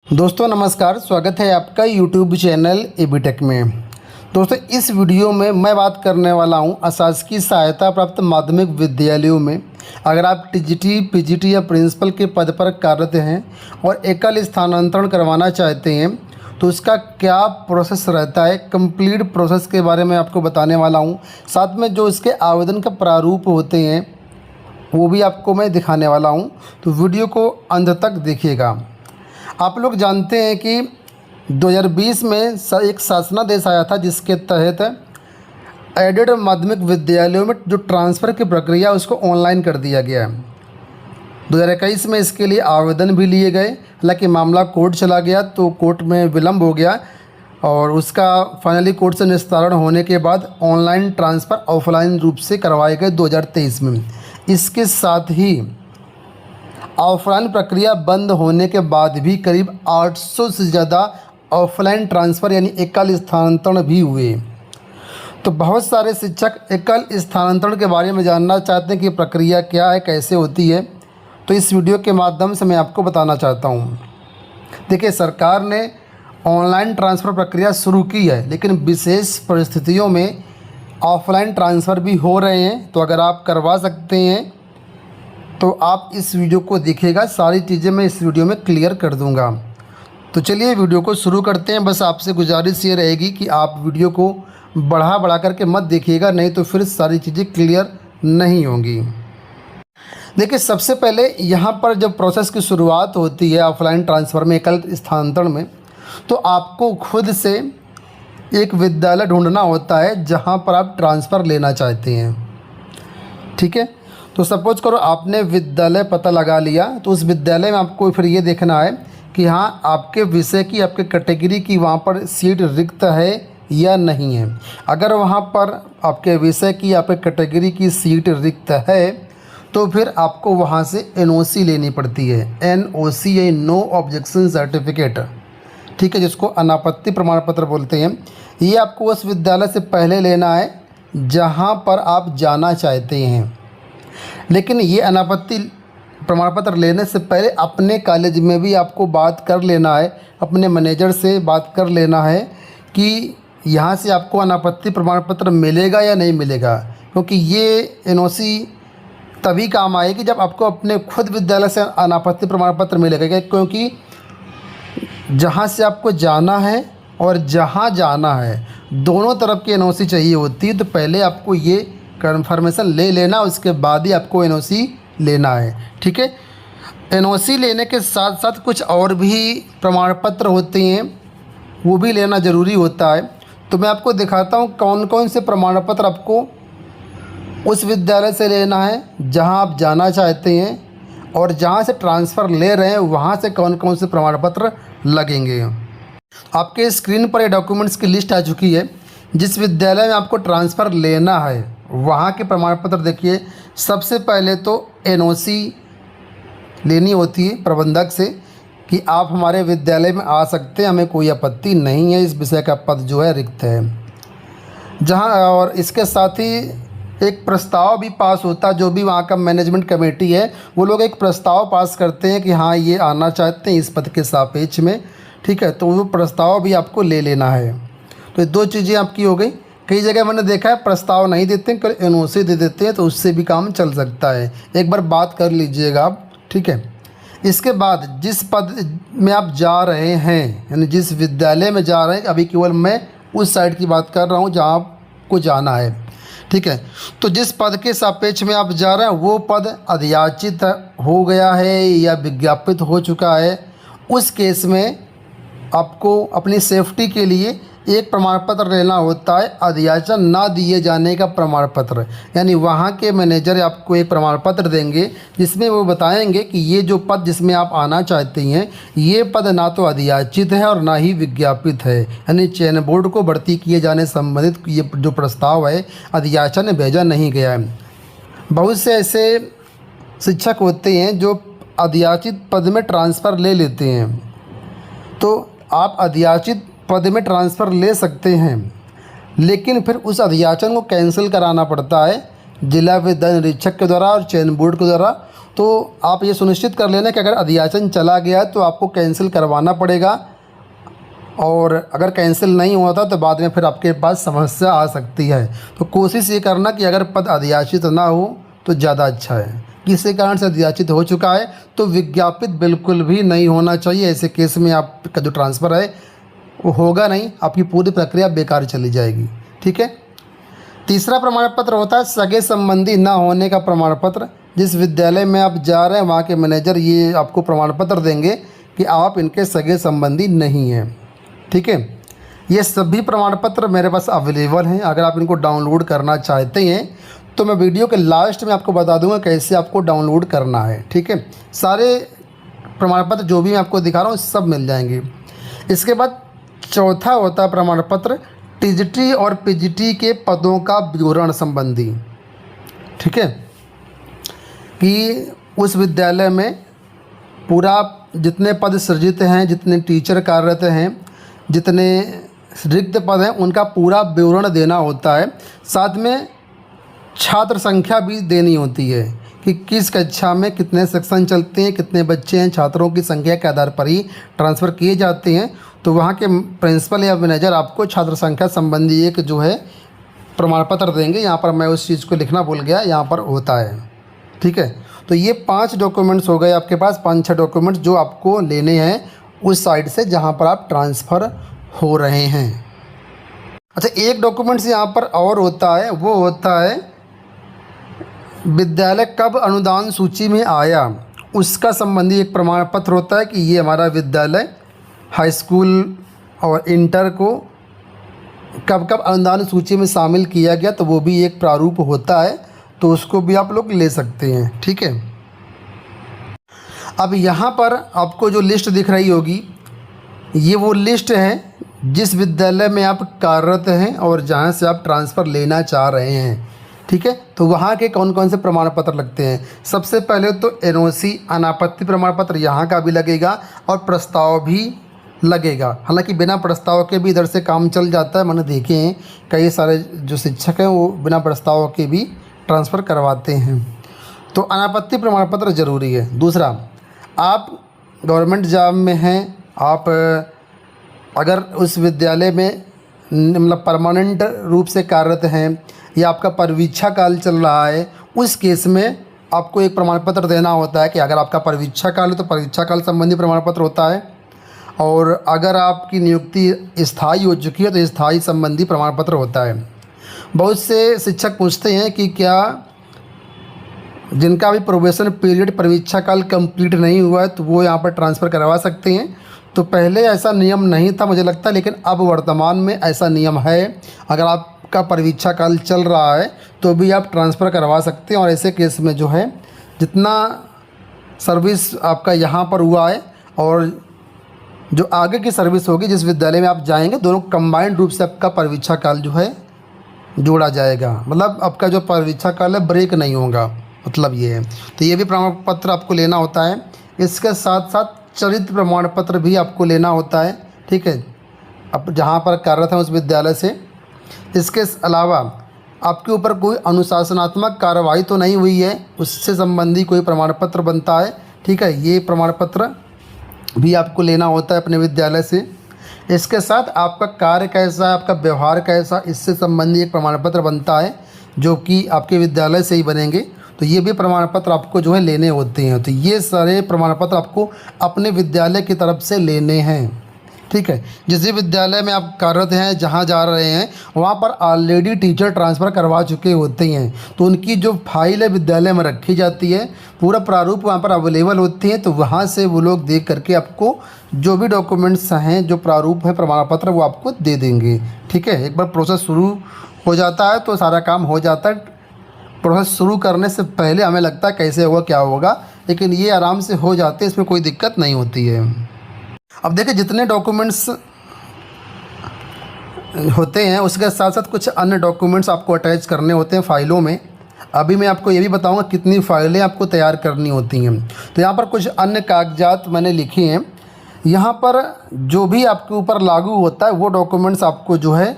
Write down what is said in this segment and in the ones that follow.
दोस्तों नमस्कार, स्वागत है आपका यूट्यूब चैनल एबीटेक में। दोस्तों इस वीडियो में मैं बात करने वाला हूं अशासकीय सहायता प्राप्त माध्यमिक विद्यालयों में अगर आप टीजीटी, पीजीटी या प्रिंसिपल के पद पर कार्यरत हैं और एकल स्थानांतरण करवाना चाहते हैं तो उसका क्या प्रोसेस रहता है, कंप्लीट प्रोसेस के बारे में आपको बताने वाला हूँ। साथ में जो इसके आवेदन का प्रारूप होते हैं वो भी आपको मैं दिखाने वाला हूँ, तो वीडियो को अंत तक देखिएगा। आप लोग जानते हैं कि 2020 में एक शासनादेश आया था जिसके तहत एडेड माध्यमिक विद्यालयों में जो ट्रांसफ़र की प्रक्रिया उसको ऑनलाइन कर दिया गया है। 2021 में इसके लिए आवेदन भी लिए गए, हालांकि मामला कोर्ट चला गया तो कोर्ट में विलम्ब हो गया और उसका फाइनली कोर्ट से निस्तारण होने के बाद ऑनलाइन ट्रांसफ़र ऑफलाइन रूप से करवाए गए 2023 में। इसके साथ ही ऑफलाइन प्रक्रिया बंद होने के बाद भी करीब 800 से ज़्यादा ऑफलाइन ट्रांसफ़र यानी एकल स्थानांतरण भी हुए। तो बहुत सारे शिक्षक एकल स्थानांतरण के बारे में जानना चाहते हैं कि प्रक्रिया क्या है, कैसे होती है, तो इस वीडियो के माध्यम से मैं आपको बताना चाहता हूँ। देखिए, सरकार ने ऑनलाइन ट्रांसफ़र प्रक्रिया शुरू की है, लेकिन विशेष परिस्थितियों में ऑफलाइन ट्रांसफ़र भी हो रहे हैं। तो अगर आप करवा सकते हैं तो आप इस वीडियो को देखिएगा, सारी चीज़ें मैं इस वीडियो में क्लियर कर दूंगा। तो चलिए वीडियो को शुरू करते हैं। बस आपसे गुजारिश ये रहेगी कि आप वीडियो को बढ़ा करके मत देखिएगा, नहीं तो फिर सारी चीज़ें क्लियर नहीं होंगी। देखिए, सबसे पहले यहाँ पर जब प्रोसेस की शुरुआत होती है ऑफलाइन ट्रांसफ़र में, एकल स्थानांतरण में, तो आपको खुद से एक विद्यालय ढूंढना होता है जहाँ पर आप ट्रांसफ़र लेना चाहते हैं। ठीक है, तो सपोज करो आपने विद्यालय पता लगा लिया, तो उस विद्यालय में आपको फिर ये देखना है कि हाँ आपके विषय की, आपके कैटेगरी की वहाँ पर सीट रिक्त है या नहीं है। अगर वहाँ पर आपके विषय की, आपके कैटेगरी की सीट रिक्त है तो फिर आपको वहाँ से एनओसी लेनी पड़ती है। एनओसी या नो ऑब्जेक्शन सर्टिफिकेट, ठीक है, जिसको अनापत्ति प्रमाण पत्र बोलते हैं। ये आपको उस विद्यालय से पहले लेना है जहाँ पर आप जाना चाहते हैं। लेकिन ये अनापत्ति प्रमाण पत्र लेने से पहले अपने कॉलेज में भी आपको बात कर लेना है, अपने मैनेजर से बात कर लेना है कि यहाँ से आपको अनापत्ति प्रमाण पत्र मिलेगा या नहीं मिलेगा, क्योंकि ये एनओसी तभी काम आएगी जब आपको अपने खुद विद्यालय से अनापत्ति प्रमाण पत्र मिलेगा। क्योंकि जहाँ से आपको जाना है और जहाँ जाना है दोनों तरफ की एनओसी चाहिए होती है। तो पहले आपको ये कन्फर्मेशन ले लेना, उसके बाद ही आपको एनओसी लेना है। ठीक है, एनओसी लेने के साथ साथ कुछ और भी प्रमाण पत्र होते हैं, वो भी लेना ज़रूरी होता है। तो मैं आपको दिखाता हूँ कौन कौन से प्रमाण पत्र आपको उस विद्यालय से लेना है जहाँ आप जाना चाहते हैं, और जहाँ से ट्रांसफ़र ले रहे हैं वहाँ से कौन कौन से प्रमाण पत्र लगेंगे। आपके स्क्रीन पर ये डॉक्यूमेंट्स की लिस्ट आ चुकी है। जिस विद्यालय में आपको ट्रांसफ़र लेना है वहाँ के प्रमाण पत्र देखिए। सबसे पहले तो एनओसी लेनी होती है प्रबंधक से कि आप हमारे विद्यालय में आ सकते हैं, हमें कोई आपत्ति नहीं है, इस विषय का पद जो है रिक्त है। जहाँ और इसके साथ ही एक प्रस्ताव भी पास होता है, जो भी वहाँ का मैनेजमेंट कमेटी है वो लोग एक प्रस्ताव पास करते हैं कि हाँ ये आना चाहते हैं इस पद के सापेक्ष में। ठीक है, तो वो प्रस्ताव भी आपको ले लेना है। तो ये दो चीज़ें आपकी हो गई। कई जगह मैंने देखा है प्रस्ताव नहीं देते हैं, कल एनओसी दे देते हैं, तो उससे भी काम चल सकता है। एक बार बात कर लीजिएगा आप। ठीक है, इसके बाद जिस पद में आप जा रहे हैं, यानी जिस विद्यालय में जा रहे हैं, अभी केवल मैं उस साइड की बात कर रहा हूँ जहाँ आपको जाना है। ठीक है, तो जिस पद के सापेक्ष में आप जा रहे हैं वो पद अधियाचित हो गया है या विज्ञापित हो चुका है, उस केस में आपको अपनी सेफ्टी के लिए एक प्रमाण पत्र लेना होता है, अधियाचन ना दिए जाने का प्रमाण पत्र। यानी वहाँ के मैनेजर आपको एक प्रमाण पत्र देंगे जिसमें वो बताएंगे कि ये जो पद जिसमें आप आना चाहते हैं ये पद ना तो अधियाचित है और ना ही विज्ञापित है। यानी चयन बोर्ड को भर्ती किए जाने संबंधित ये जो प्रस्ताव है अधियाचन में भेजा नहीं गया है। बहुत से ऐसे शिक्षक होते हैं जो अधियाचित पद में ट्रांसफ़र ले लेते हैं, तो आप अधियाचित पद में ट्रांसफ़र ले सकते हैं, लेकिन फिर उस अधियाचन को कैंसिल कराना पड़ता है जिला विद्यालय निरीक्षक के द्वारा और चयन बोर्ड के द्वारा। तो आप ये सुनिश्चित कर लेना कि अगर अध्याचन चला गया तो आपको कैंसिल करवाना पड़ेगा, और अगर कैंसिल नहीं होता तो बाद में फिर आपके पास समस्या आ सकती है। तो कोशिश ये करना कि अगर पद अध्याचित ना हो तो ज़्यादा अच्छा है। किसी कारण से अध्याचित हो चुका है तो विज्ञापित बिल्कुल भी नहीं होना चाहिए। ऐसे केस में आपका जो ट्रांसफ़र है वो होगा नहीं, आपकी पूरी प्रक्रिया बेकार चली जाएगी। ठीक है। तीसरा प्रमाण पत्र होता है सगे संबंधी ना होने का प्रमाण पत्र। जिस विद्यालय में आप जा रहे हैं वहाँ के मैनेजर ये आपको प्रमाण पत्र देंगे कि आप इनके सगे संबंधी नहीं हैं। ठीक है। ये सभी प्रमाण पत्र मेरे पास अवेलेबल हैं। अगर आप इनको डाउनलोड करना चाहते हैं तो मैं वीडियो के लास्ट में आपको बता दूंगा कैसे आपको डाउनलोड करना है। ठीक है। सारे प्रमाण पत्र जो भी मैं आपको दिखा रहा हूँ सब मिल जाएंगे। इसके बाद चौथा होता है प्रमाण पत्र टीजीटी और पीजीटी के पदों का विवरण संबंधी। ठीक है। कि उस विद्यालय में पूरा जितने पद सृजित हैं, जितने टीचर कार्यरत हैं, जितने रिक्त पद हैं, उनका पूरा विवरण देना होता है। साथ में छात्र संख्या भी देनी होती है कि किस कक्षा में कितने सेक्शन चलते हैं, कितने बच्चे हैं, छात्रों की संख्या के आधार पर ही ट्रांसफ़र किए जाते हैं। तो वहाँ के प्रिंसिपल या मैनेजर आपको छात्र संख्या संबंधी एक जो है प्रमाण पत्र देंगे। यहाँ पर मैं उस चीज़ को लिखना भूल गया, यहाँ पर होता है। ठीक है। तो ये 5 डॉक्यूमेंट्स हो गए आपके पास, 5-6 डॉक्यूमेंट्स जो आपको लेने हैं उस साइड से जहाँ पर आप ट्रांसफ़र हो रहे हैं। अच्छा, एक डॉक्यूमेंट्स यहाँ पर और होता है, वो होता है विद्यालय कब अनुदान सूची में आया उसका संबंधी एक प्रमाण पत्र होता है कि ये हमारा विद्यालय हाई स्कूल और इंटर को कब कब अनुदान सूची में शामिल किया गया, तो वो भी एक प्रारूप होता है, तो उसको भी आप लोग ले सकते हैं। ठीक है। अब यहाँ पर आपको जो लिस्ट दिख रही होगी ये वो लिस्ट है जिस विद्यालय में आप कार्यरत हैं और जहाँ से आप ट्रांसफ़र लेना चाह रहे हैं। ठीक है। तो वहाँ के कौन कौन से प्रमाण पत्र लगते हैं। सबसे पहले तो एनओसी अनापत्ति प्रमाण पत्र यहाँ का भी लगेगा और प्रस्ताव भी लगेगा। हालांकि बिना प्रस्ताव के भी इधर से काम चल जाता है। मैंने देखे हैं कई सारे जो शिक्षक हैं वो बिना प्रस्ताव के भी ट्रांसफ़र करवाते हैं। तो अनापत्ति प्रमाण पत्र ज़रूरी है। दूसरा, आप गवर्नमेंट जॉब में हैं, आप अगर उस विद्यालय में मतलब परमानेंट रूप से कार्यरत हैं या आपका परिवीक्षा काल चल रहा है, उस केस में आपको एक प्रमाण पत्र देना होता है कि अगर आपका परिवीक्षा काल है तो परिवीक्षा काल संबंधी प्रमाण पत्र होता है, और अगर आपकी नियुक्ति स्थायी हो चुकी है तो स्थायी संबंधी प्रमाण पत्र होता है। बहुत से शिक्षक पूछते हैं कि क्या जिनका भी प्रोबेशन पीरियड परिवीक्षा काल कंप्लीट नहीं हुआ है तो वो यहाँ पर ट्रांसफ़र करवा सकते हैं। तो पहले ऐसा नियम नहीं था मुझे लगता है, लेकिन अब वर्तमान में ऐसा नियम है। अगर आपका परिवीक्षा काल चल रहा है तो भी आप ट्रांसफ़र करवा सकते हैं। और ऐसे केस में जो है जितना सर्विस आपका यहाँ पर हुआ है और जो आगे की सर्विस होगी जिस विद्यालय में आप जाएंगे, दोनों कंबाइंड रूप से आपका परिवीक्षा काल जो है जोड़ा जाएगा। मतलब आपका जो परिवीक्षा काल है ब्रेक नहीं होगा, मतलब ये है। तो ये भी प्रमाण पत्र आपको लेना होता है। इसके साथ साथ चरित्र प्रमाण पत्र भी आपको लेना होता है। ठीक है। अब जहाँ पर कार्यरत है उस विद्यालय से। इसके अलावा आपके ऊपर कोई अनुशासनात्मक कार्रवाई तो नहीं हुई है, उससे संबंधी कोई प्रमाण पत्र बनता है। ठीक है। ये प्रमाण पत्र भी आपको लेना होता है अपने विद्यालय से। इसके साथ आपका कार्य कैसा है, आपका व्यवहार कैसा, इससे संबंधी एक प्रमाण पत्र बनता है जो कि आपके विद्यालय से ही बनेंगे। तो ये भी प्रमाण पत्र आपको जो है लेने होते हैं। तो ये सारे प्रमाण पत्र आपको अपने विद्यालय की तरफ से लेने हैं। ठीक है। जिस भी विद्यालय में आप कार्यरत हैं, जहाँ जा रहे हैं, वहाँ पर ऑलरेडी टीचर ट्रांसफ़र करवा चुके होते हैं, तो उनकी जो फाइल है विद्यालय में रखी जाती है, पूरा प्रारूप वहाँ पर अवेलेबल होती है। तो वहाँ से वो लोग देख करके आपको जो भी डॉक्यूमेंट्स हैं, जो प्रारूप है प्रमाण पत्र, वो आपको दे देंगे। ठीक है। एक बार प्रोसेस शुरू हो जाता है तो सारा काम हो जाता है। प्रोसेस शुरू करने से पहले हमें लगता है कैसे होगा क्या होगा, लेकिन ये आराम से हो जाते हैं, इसमें कोई दिक्कत नहीं होती है। अब देखिए जितने डॉक्यूमेंट्स होते हैं उसके साथ साथ कुछ अन्य डॉक्यूमेंट्स आपको अटैच करने होते हैं फाइलों में। अभी मैं आपको ये भी बताऊंगा कितनी फ़ाइलें आपको तैयार करनी होती हैं। तो यहाँ पर कुछ अन्य कागजात मैंने लिखे हैं। यहाँ पर जो भी आपके ऊपर लागू होता है वो डॉक्यूमेंट्स आपको जो है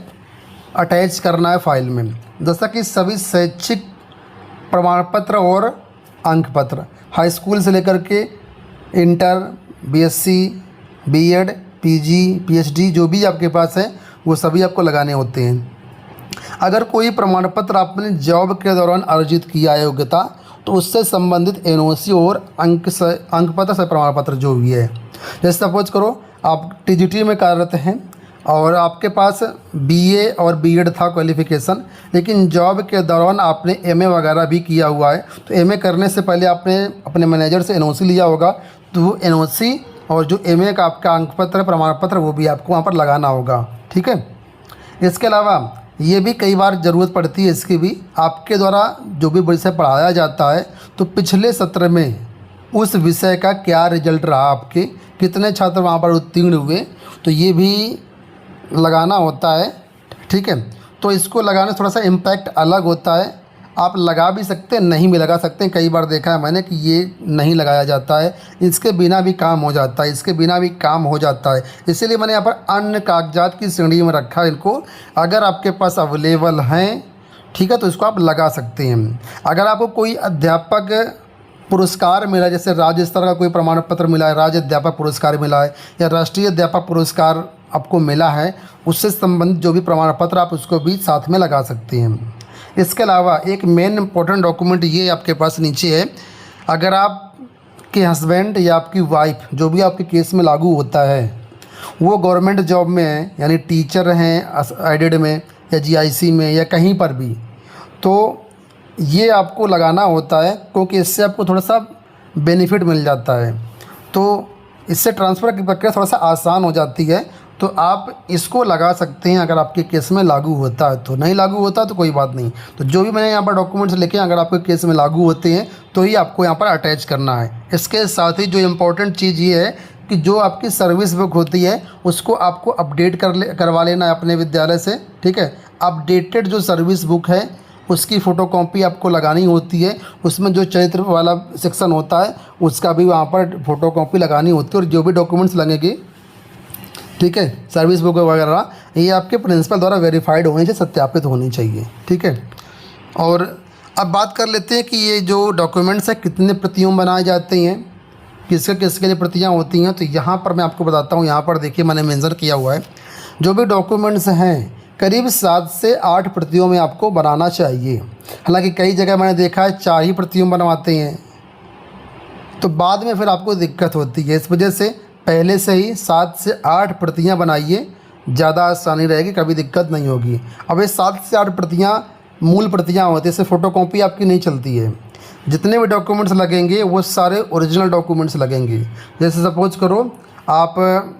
अटैच करना है फाइल में। जैसा कि सभी शैक्षिक प्रमाण पत्र और अंक पत्र, हाई स्कूल से लेकर के inter, BSc, BEd, PG, PhD जो भी आपके पास है वो सभी आपको लगाने होते हैं। अगर कोई प्रमाण पत्र आपने जॉब के दौरान अर्जित किया है योग्यता, तो उससे संबंधित एनओसी और अंक पत्र से प्रमाण पत्र जो भी है। जैसे सपोज करो आप टीजीटी में कार्यरत हैं और आपके पास बीए और बीएड था क्वालिफ़िकेशन, लेकिन जॉब के दौरान आपने एमए वगैरह भी किया हुआ है, तो एमए करने से पहले आपने अपने मैनेजर से एनओसी लिया होगा, तो वो एनओसी और जो एमए का आपका अंक पत्र प्रमाण पत्र वो भी आपको वहाँ पर लगाना होगा। ठीक है। इसके अलावा ये भी कई बार ज़रूरत पड़ती है इसकी भी, आपके द्वारा जो भी विषय पढ़ाया जाता है तो पिछले सत्र में उस विषय का क्या रिजल्ट रहा, आपके कितने छात्र वहाँ पर उत्तीर्ण हुए, तो ये भी लगाना होता है। ठीक है। तो इसको लगाने थोड़ा सा इम्पैक्ट अलग होता है, आप लगा भी सकते हैं, नहीं भी लगा सकते हैं। कई बार देखा है मैंने कि ये नहीं लगाया जाता है, इसके बिना भी काम हो जाता है, इसके बिना भी काम हो जाता है। इसीलिए मैंने यहाँ पर अन्य कागजात की श्रेणी में रखा इनको। अगर आपके पास अवेलेबल हैं, ठीक है, तो इसको आप लगा सकते हैं। अगर आपको कोई अध्यापक पुरस्कार मिला है, जैसे राज्य स्तर का कोई प्रमाण पत्र मिला है, राज्य अध्यापक पुरस्कार मिला है या राष्ट्रीय अध्यापक पुरस्कार आपको मिला है, उससे संबंधित जो भी प्रमाण पत्र आप उसको भी साथ में लगा सकते हैं। इसके अलावा एक मेन इंपॉर्टेंट डॉक्यूमेंट ये आपके पास नीचे है। अगर आपके हस्बैंड या आपकी वाइफ जो भी आपके केस में लागू होता है वो गवर्नमेंट जॉब में है, यानी टीचर हैं एडेड में या जीआईसी में या कहीं पर भी, तो ये आपको लगाना होता है, क्योंकि इससे आपको थोड़ा सा बेनिफिट मिल जाता है। तो इससे ट्रांसफ़र की प्रक्रिया थोड़ा सा आसान हो जाती है, तो आप इसको लगा सकते हैं अगर आपके केस में लागू होता है। तो नहीं लागू होता तो कोई बात नहीं। तो जो भी मैंने यहाँ पर डॉक्यूमेंट्स लिखे हैं, अगर आपके केस में लागू होते हैं तो ही आपको यहाँ पर अटैच करना है। इसके साथ ही जो इम्पोर्टेंट चीज़ ये है कि जो आपकी सर्विस बुक होती है उसको आपको अपडेट करवा लेना है अपने विद्यालय से। ठीक है। अपडेटेड जो सर्विस बुक है उसकी फ़ोटोकॉपी आपको लगानी होती है, उसमें जो चरित्र वाला सेक्शन होता है उसका भी वहाँ पर फ़ोटोकॉपी लगानी होती है। और जो भी डॉक्यूमेंट्स लगेंगे, ठीक है, सर्विस बुक वगैरह, ये आपके प्रिंसिपल द्वारा वेरीफाइड होनी चाहिए, सत्यापित होनी चाहिए। ठीक है। और अब बात कर लेते हैं कि ये जो डॉक्यूमेंट्स हैं कितने प्रतियों में बनाए जाते हैं, किसके किसके लिए प्रतियाँ होती हैं। तो यहाँ पर मैं आपको बताता हूँ, यहाँ पर देखिए मैंने मेंशन किया हुआ है, जो भी डॉक्यूमेंट्स हैं करीब 7 से 8 प्रतियों में आपको बनाना चाहिए। हालांकि कई जगह मैंने देखा है 4 ही प्रतियों में बनवाते हैं, तो बाद में फिर आपको दिक्कत होती है। इस वजह से पहले से ही 7 से 8 प्रतियां बनाइए, ज़्यादा आसानी रहेगी, कभी दिक्कत नहीं होगी। अब ये 7 से 8 प्रतियां मूल प्रतियां होती है, इससे फ़ोटोकॉपी आपकी नहीं चलती है। जितने भी डॉक्यूमेंट्स लगेंगे वो सारे ओरिजिनल डॉक्यूमेंट्स लगेंगे। जैसे सपोज करो आप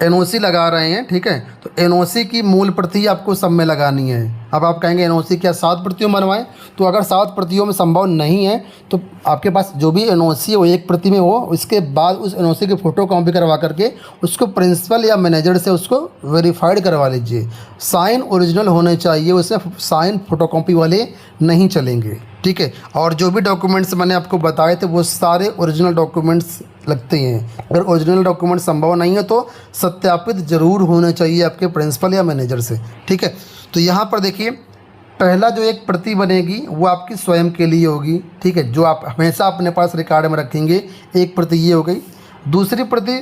एनओसी लगा रहे हैं, ठीक है, तो एनओसी की मूल प्रति आपको सब में लगानी है। अब आप कहेंगे एनओसी क्या 7 प्रतियों में बनवाएं, तो अगर 7 प्रतियों में संभव नहीं है तो आपके पास जो भी एनओसी है वो 1 प्रति में हो, उसके बाद उस एनओसी की फ़ोटो कॉपी करवा करके उसको प्रिंसिपल या मैनेजर से उसको वेरीफाइड करवा लीजिए। साइन ओरिजिनल होने चाहिए, उसमें साइन फ़ोटोकॉपी वाले नहीं चलेंगे। ठीक है। और जो भी डॉक्यूमेंट्स मैंने आपको बताए थे वो सारे ओरिजिनल डॉक्यूमेंट्स लगते हैं। अगर ओरिजिनल डॉक्यूमेंट संभव नहीं है तो सत्यापित ज़रूर होना चाहिए आपके प्रिंसिपल या मैनेजर से। ठीक है। तो यहाँ पर देखिए, पहला जो एक प्रति बनेगी वो आपकी स्वयं के लिए होगी। ठीक है, जो आप हमेशा अपने पास रिकॉर्ड में रखेंगे, एक प्रति ये हो गई। दूसरी प्रति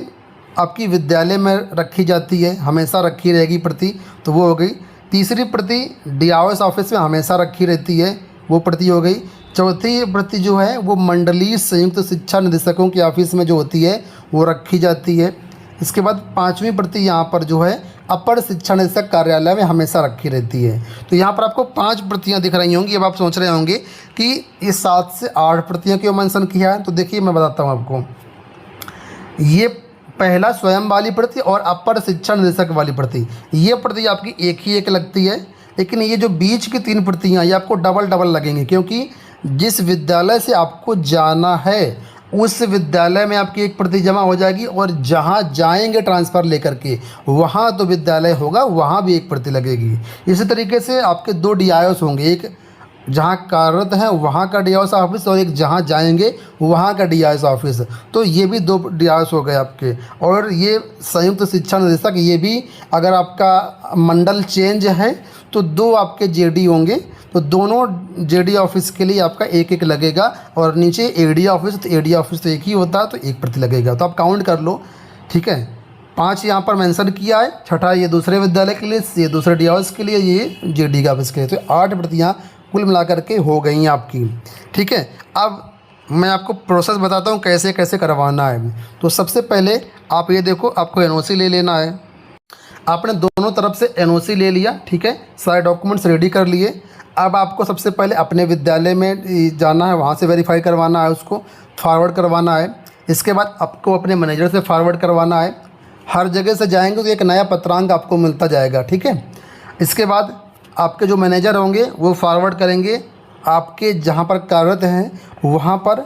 आपकी विद्यालय में रखी जाती है, हमेशा रखी रहेगी प्रति, तो वो हो गई। तीसरी प्रति डीआरओएस ऑफिस में हमेशा रखी रहती है, वो प्रति हो गई। चौथी प्रति जो है वो मंडलीय संयुक्त शिक्षा निदेशकों के ऑफिस में जो होती है वो रखी जाती है। इसके बाद 5वीं प्रति यहाँ पर जो है अपर शिक्षा निदेशक कार्यालय में हमेशा रखी रहती है। तो यहाँ पर आपको 5 प्रतियाँ दिख रही होंगी। अब आप सोच रहे होंगे कि ये 7 से 8 प्रतियाँ क्यों मेंशन किया है, तो देखिए मैं बताता हूँ आपको। ये पहला स्वयं वाली प्रति और अपर शिक्षा निदेशक वाली प्रति, ये प्रति आपकी एक ही एक लगती है, लेकिन ये जो बीच की 3 प्रतियाँ ये आपको डबल डबल लगेंगी, क्योंकि जिस विद्यालय से आपको जाना है उस विद्यालय में आपकी एक प्रति जमा हो जाएगी, और जहाँ जाएंगे ट्रांसफ़र लेकर के वहाँ तो विद्यालय होगा, वहाँ भी एक प्रति लगेगी। इसी तरीके से आपके 2 डीआईओस होंगे, एक जहाँ कार्यरत है वहाँ का डीआईओस ऑफिस और एक जहाँ जाएंगे वहाँ का डीआईओस ऑफिस। तो ये भी 2 डीआईओस हो गए आपके। और ये संयुक्त शिक्षा निदेशक, ये भी अगर आपका मंडल चेंज है तो 2 आपके जेडी होंगे। तो दोनों जेडी ऑफिस के लिए आपका एक एक लगेगा, और नीचे एडी ऑफिस, तो एडी ऑफिस तो एक ही होता है तो एक प्रति लगेगा। तो आप काउंट कर लो, ठीक है। 5 यहाँ पर मेंशन किया है, छठा ये दूसरे विद्यालय के लिए, ये दूसरे डी ऑफिस के लिए, ये जेडी का ऑफिस के लिए, तो 8 प्रतियाँ कुल मिलाकर के हो गई हैं आपकी, ठीक है। अब मैं आपको प्रोसेस बताता हूँ कैसे कैसे करवाना है। तो सबसे पहले आप ये देखो, आपको एनओसी ले लेना है। आपने दोनों तरफ से एनओसी ले लिया, ठीक है, सारे डॉक्यूमेंट्स रेडी कर लिए। अब आपको सबसे पहले अपने विद्यालय में जाना है, वहाँ से वेरीफाई करवाना है, उसको फॉरवर्ड करवाना है। इसके बाद आपको अपने मैनेजर से फॉरवर्ड करवाना है। हर जगह से जाएंगे तो एक नया पत्रांक आपको मिलता जाएगा, ठीक है। इसके बाद आपके जो मैनेजर होंगे वो फॉरवर्ड करेंगे आपके जहाँ पर कार्यरत हैं वहाँ पर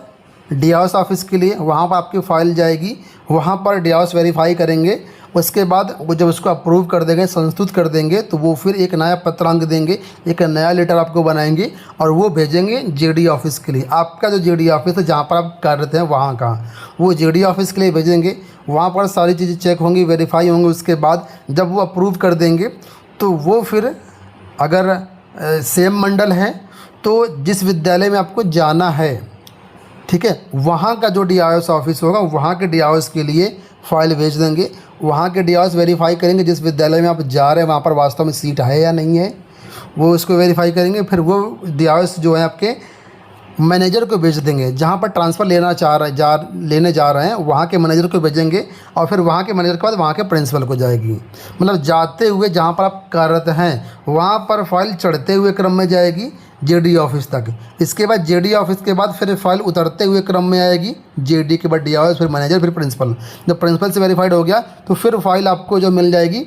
डीआईएस ऑफिस के लिए, वहाँ पर आपकी फ़ाइल जाएगी, वहाँ पर डीआईएस वेरीफाई करेंगे। उसके बाद वो जब उसको अप्रूव कर देंगे, संस्तुत कर देंगे, तो वो फिर एक नया पत्रांक देंगे, एक नया लेटर आपको बनाएंगे और वो भेजेंगे जेडी ऑफिस के लिए। आपका जो जेडी ऑफिस है जहाँ पर आप कार्यरत हैं वहाँ का, वो जेडी ऑफिस के लिए भेजेंगे। वहाँ पर सारी चीज़ें चेक होंगी, वेरीफाई होंगी। उसके बाद जब वो अप्रूव कर देंगे तो वो फिर अगर सेम मंडल है तो जिस विद्यालय में आपको जाना है, ठीक है, वहाँ का जो डीआईएस ऑफिस होगा वहाँ के डीआईएस के लिए फ़ाइल भेज देंगे। वहाँ के डीआईएस वेरीफाई करेंगे जिस विद्यालय में आप जा रहे हैं वहाँ पर वास्तव में सीट है या नहीं है, वो उसको वेरीफाई करेंगे। फिर वो डीआईएस जो है आपके मैनेजर को भेज देंगे, जहाँ पर ट्रांसफ़र लेने जा रहे हैं वहाँ के मैनेजर को भेजेंगे, और फिर वहाँ के मैनेजर के बाद वहाँ के प्रिंसिपल को जाएगी। मतलब जाते हुए जहाँ पर आप कार्यरत हैं वहाँ पर फाइल चढ़ते हुए क्रम में जाएगी जेडी ऑफिस तक। इसके बाद जेडी ऑफिस के बाद फिर फाइल उतरते हुए क्रम में आएगी, जेडी के बाद डीआईएस, फिर मैनेजर, फिर प्रिंसिपल। जब प्रिंसिपल से वेरीफाइड हो गया तो फिर फाइल आपको जो मिल जाएगी,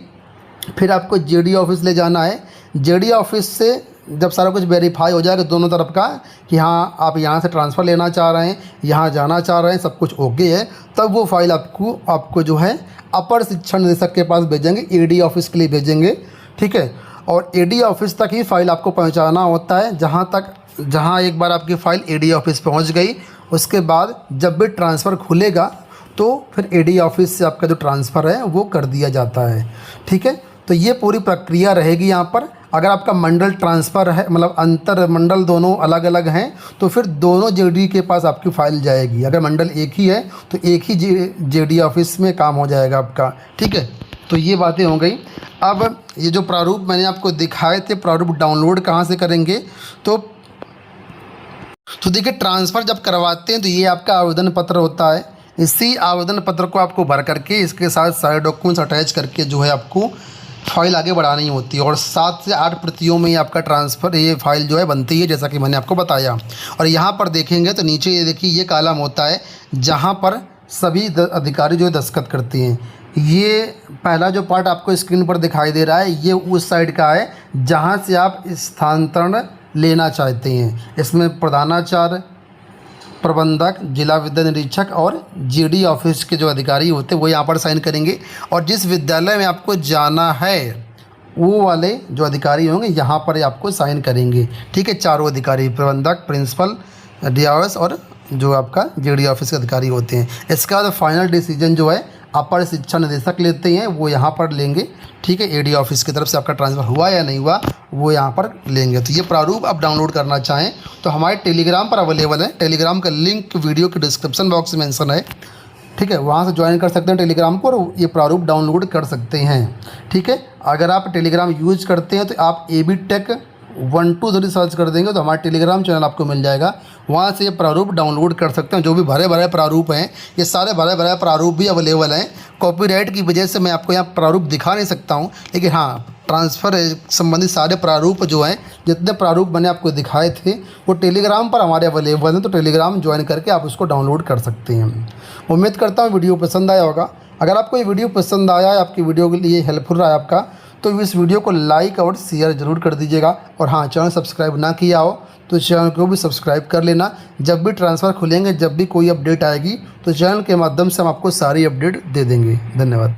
फिर आपको जेडी ऑफिस ले जाना है। जेडी ऑफिस से जब सारा कुछ वेरीफाई हो जाएगा दोनों तरफ का कि हाँ आप यहाँ से ट्रांसफ़र लेना चाह रहे हैं, यहाँ जाना चाह रहे हैं, सब कुछ ओके है, तब वो फाइल आपको जो है अपर शिक्षा निदेशक के पास भेजेंगे, एडी ऑफिस के लिए भेजेंगे, ठीक है। और एडी ऑफिस तक ही फ़ाइल आपको पहुँचाना होता है। जहाँ एक बार आपकी फ़ाइल एडी ऑफिस पहुँच गई, उसके बाद जब भी ट्रांसफ़र खुलेगा तो फिर एडी ऑफिस से आपका जो ट्रांसफ़र है वो कर दिया जाता है, ठीक है। तो ये पूरी प्रक्रिया रहेगी यहाँ पर। अगर आपका मंडल ट्रांसफ़र है, मतलब अंतर मंडल दोनों अलग अलग हैं, तो फिर दोनों जेडी के पास आपकी फ़ाइल जाएगी। अगर मंडल एक ही है तो एक ही जेडी ऑफिस में काम हो जाएगा आपका, ठीक है। तो ये बातें हो गई। अब ये जो प्रारूप मैंने आपको दिखाए थे, प्रारूप डाउनलोड कहाँ से करेंगे, तो देखिए ट्रांसफ़र जब करवाते हैं तो ये आपका आवेदन पत्र होता है। इसी आवेदन पत्र को आपको भर करके इसके साथ सारे डॉक्यूमेंट्स अटैच करके जो है आपको फ़ाइल आगे बढ़ानी होती है, और 7 से 8 प्रतियों में ही आपका ट्रांसफ़र ये फ़ाइल जो है बनती है, जैसा कि मैंने आपको बताया। और यहाँ पर देखेंगे तो नीचे ये देखिए ये कॉलम होता है जहाँ पर सभी अधिकारी जो है दस्तखत करते हैं। ये पहला जो पार्ट आपको स्क्रीन पर दिखाई दे रहा है ये उस साइड का है जहाँ से आप स्थानांतरण लेना चाहते हैं। इसमें प्रधानाचार्य, प्रबंधक, जिला विद्या निरीक्षक और जेडी ऑफिस के जो अधिकारी होते हैं वो यहाँ पर साइन करेंगे, और जिस विद्यालय में आपको जाना है वो वाले जो अधिकारी होंगे यहाँ पर आपको साइन करेंगे, ठीक है। चारों अधिकारी, प्रबंधक, प्रिंसिपल, डीआईएस और जो आपका जेडी ऑफिस के अधिकारी होते हैं। इसका बाद फाइनल डिसीजन जो है अपर शिक्षा निदेशक लेते हैं, वो यहाँ पर लेंगे, ठीक है। एडी ऑफिस की तरफ से आपका ट्रांसफ़र हुआ या नहीं हुआ वो यहाँ पर लेंगे। तो ये प्रारूप आप डाउनलोड करना चाहें तो हमारे टेलीग्राम पर अवेलेबल है। टेलीग्राम का लिंक वीडियो के डिस्क्रिप्शन बॉक्स में मेंशन है, ठीक है। वहाँ से ज्वाइन कर सकते हैं टेलीग्राम को और ये प्रारूप डाउनलोड कर सकते हैं, ठीक है। अगर आप टेलीग्राम यूज़ करते हैं तो आप एबीटेक 123 सर्च कर देंगे तो हमारा टेलीग्राम चैनल आपको मिल जाएगा, वहाँ से ये प्रारूप डाउनलोड कर सकते हैं। जो भी भरे प्रारूप हैं ये सारे भरे प्रारूप भी अवेलेबल हैं। कॉपीराइट की वजह से मैं आपको यहाँ प्रारूप दिखा नहीं सकता हूँ, लेकिन हाँ ट्रांसफ़र संबंधित सारे प्रारूप जो हैं, जितने प्रारूप मैंने आपको दिखाए थे वो टेलीग्राम पर हमारे अवेलेबल हैं, तो टेलीग्राम ज्वाइन करके आप उसको डाउनलोड कर सकते हैं। उम्मीद करता हूँ वीडियो पसंद आया होगा। अगर आपको ये वीडियो पसंद आया है, आपकी वीडियो के लिए हेल्पफुल रहा है आपका, तो इस वीडियो को लाइक और शेयर ज़रूर कर दीजिएगा। और हाँ, चैनल सब्सक्राइब ना किया हो तो चैनल को भी सब्सक्राइब कर लेना। जब भी ट्रांसफ़र खुलेंगे, जब भी कोई अपडेट आएगी तो चैनल के माध्यम से हम आपको सारी अपडेट दे देंगे। धन्यवाद।